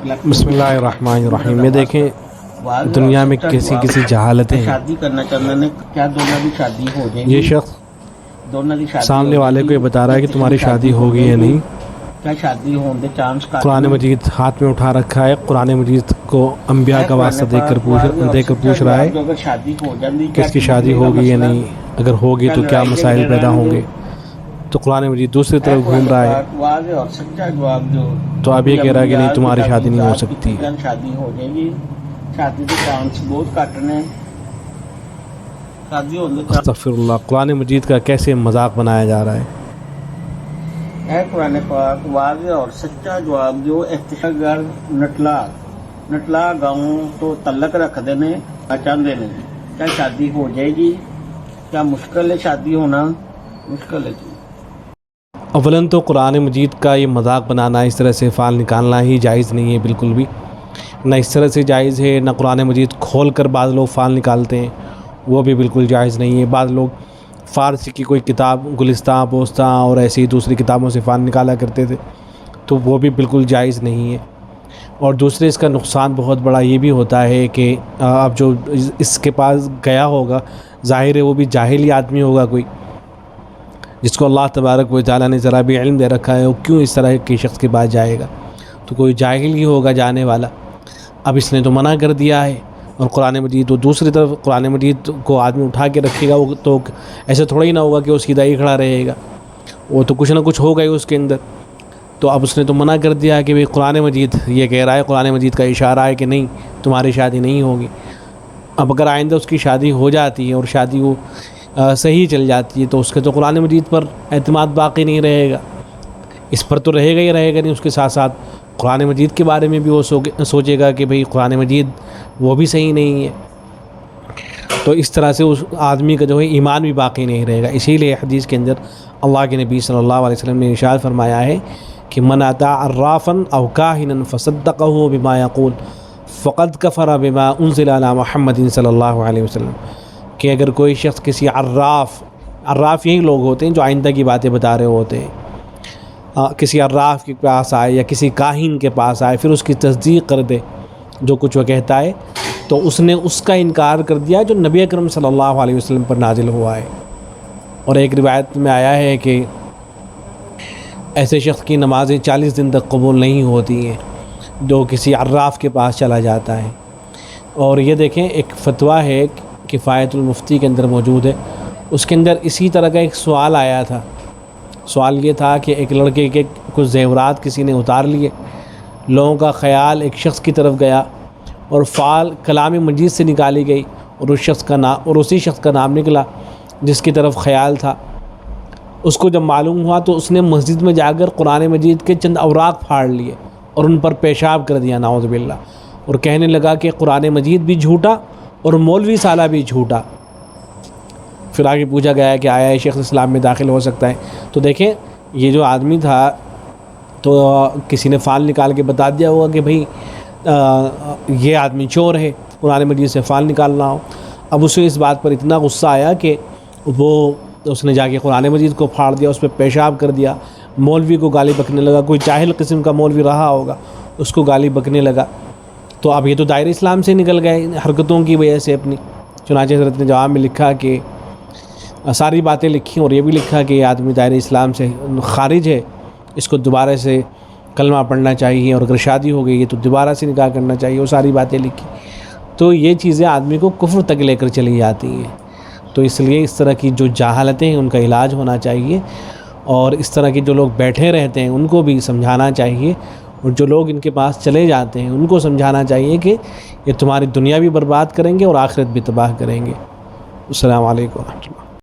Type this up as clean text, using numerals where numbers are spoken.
بسم اللہ الرحمن الرحیم۔ یہ دیکھیں دنیا میں کسی جہالتیں ہیں۔ شادی کرنا چاہتے ہیں کیا دونوں کی شادی ہو جائے گی؟ یہ شخص دونوں کی شادی سامنے والے کو یہ بتا رہا ہے کہ تمہاری شادی ہوگی یا نہیں۔ کیا شادی ہونے چانس کا قرآن مجید ہاتھ میں اٹھا رکھا ہے، قرآن مجید کو انبیاء کا واسطہ دے کر پوچھ رہا ہے اگر شادی ہو جاتی کہ اس کی شادی ہوگی یا نہیں، اگر ہوگی تو کیا مسائل پیدا ہوں گے۔ تو قرآن مجید دوسری طرف گھوم رہا ہے، واضح اور سچا جواب جو تو اب یہ کہہ رہا ہے کہ نہیں تمہاری شادی نہیں ہو سکتی۔ شادی ہو جائے گی، شادی کے چانس بہت کٹ نے، شادی ہونے کے استغفر اللہ، قرآن مجید کا کیسے مذاق بنایا جا رہا ہے۔ اے قرآن پاک واضح اور سچا جواب جو اگر نٹلا گاؤں تو تلک رکھ دینے چاہتے ہیں کیا شادی ہو جائے گی؟ کیا مشکل ہے شادی ہونا؟ مشکل ہے جی۔ اولاً تو قرآن مجید کا یہ مذاق بنانا، اس طرح سے فال نکالنا ہی جائز نہیں ہے بالکل بھی، نہ اس طرح سے جائز ہے، نہ قرآن مجید کھول کر بعض لوگ فال نکالتے ہیں، وہ بھی بالکل جائز نہیں ہے۔ بعض لوگ فارسی کی کوئی کتاب گلستان پوستاں اور ایسی دوسری کتابوں سے فال نکالا کرتے تھے، تو وہ بھی بالکل جائز نہیں ہے۔ اور دوسرے اس کا نقصان بہت بڑا یہ بھی ہوتا ہے کہ اب جو اس کے پاس گیا ہوگا، ظاہر ہے وہ بھی جاہلی آدمی ہوگا کوئی، جس کو اللہ تبارک و تعالیٰ نے ذرا بھی علم دے رکھا ہے، وہ کیوں اس طرح کے شخص کے پاس جائے گا؟ تو کوئی جاہل ہی ہوگا جانے والا۔ اب اس نے تو منع کر دیا ہے، اور قرآن مجید تو دوسری طرف قرآن مجید کو آدمی اٹھا کے رکھے گا، وہ تو ایسے تھوڑا ہی نہ ہوگا کہ وہ سیدھا ہی کھڑا رہے گا، وہ تو کچھ نہ کچھ ہوگا ہی اس کے اندر۔ تو اب اس نے تو منع کر دیا کہ بھئی قرآن مجید یہ کہہ رہا ہے، قرآن مجید کا اشارہ ہے کہ نہیں تمہاری شادی نہیں ہوگی۔ اب اگر آئندہ اس کی شادی ہو جاتی ہے اور شادی وہ صحیح چل جاتی ہے، تو اس کے تو قرآن مجید پر اعتماد باقی نہیں رہے گا، اس پر تو رہے گا نہیں، اس کے ساتھ ساتھ قرآن مجید کے بارے میں بھی وہ سوچے گا کہ بھئی قرآن مجید وہ بھی صحیح نہیں ہے، تو اس طرح سے اس آدمی کا جو ہے ایمان بھی باقی نہیں رہے گا۔ اسی لیے حدیث کے اندر اللہ کے نبی صلی اللہ علیہ وسلم نے ارشاد فرمایا ہے کہ من اتی عرافا او کاہنا فصدقہ بما یقول فقد کفر بما انزل علی محمد صلی اللہ علیہ وسلم، کہ اگر کوئی شخص کسی عراف یہی لوگ ہوتے ہیں جو آئندہ کی باتیں بتا رہے ہوتے ہیں، کسی عراف کے پاس آئے یا کسی کاہن کے پاس آئے، پھر اس کی تصدیق کر دے جو کچھ وہ کہتا ہے، تو اس نے اس کا انکار کر دیا جو نبی اکرم صلی اللہ علیہ وسلم پر نازل ہوا ہے۔ اور ایک روایت میں آیا ہے کہ ایسے شخص کی نمازیں 40 دن تک قبول نہیں ہوتی ہیں جو کسی عراف کے پاس چلا جاتا ہے۔ اور یہ دیکھیں ایک فتویٰ ہے کفایت المفتی کے اندر موجود ہے، اس کے اندر اسی طرح کا ایک سوال آیا تھا۔ سوال یہ تھا کہ ایک لڑکے کے کچھ زیورات کسی نے اتار لیے، لوگوں کا خیال ایک شخص کی طرف گیا اور فال کلام مجید سے نکالی گئی، اور اسی شخص کا نام نکلا جس کی طرف خیال تھا۔ اس کو جب معلوم ہوا تو اس نے مسجد میں جا کر قرآن مجید کے چند اوراق پھاڑ لیے اور ان پر پیشاب کر دیا، نعوذ باللہ، اور کہنے لگا کہ قرآن مجید بھی جھوٹا اور مولوی سالہ بھی جھوٹا۔ پھر آگے پوچھا گیا کہ آیا شیخ اسلام میں داخل ہو سکتا ہے؟ تو دیکھیں یہ جو آدمی تھا تو کسی نے فال نکال کے بتا دیا ہوگا کہ بھئی یہ آدمی چور ہے، قرآن مجید سے فال نکالنا ہو۔ اب اسے اس بات پر اتنا غصہ آیا کہ اس نے جا کے قرآن مجید کو پھاڑ دیا، اس پہ پیشاب کر دیا، مولوی کو گالی بکنے لگا، کوئی جاہل قسم کا مولوی رہا ہوگا اس کو گالی بکنے لگا۔ تو اب یہ تو دائرہ اسلام سے نکل گئے حرکتوں کی وجہ سے اپنی۔ چنانچہ حضرت نے جواب میں لکھا کہ ساری باتیں لکھی، اور یہ بھی لکھا کہ یہ آدمی دائرہ اسلام سے خارج ہے، اس کو دوبارہ سے کلمہ پڑھنا چاہیے، اور اگر شادی ہو گئی ہے تو دوبارہ سے نکاح کرنا چاہیے، وہ ساری باتیں لکھی۔ تو یہ چیزیں آدمی کو کفر تک لے کر چلی جاتی ہیں۔ تو اس لیے اس طرح کی جو جہالتیں ہیں ان کا علاج ہونا چاہیے، اور اس طرح کے جو لوگ بیٹھے رہتے ہیں ان کو بھی سمجھانا چاہیے، اور جو لوگ ان کے پاس چلے جاتے ہیں ان کو سمجھانا چاہیے کہ یہ تمہاری دنیا بھی برباد کریں گے اور آخرت بھی تباہ کریں گے۔ السلام علیکم ورحمۃ اللہ۔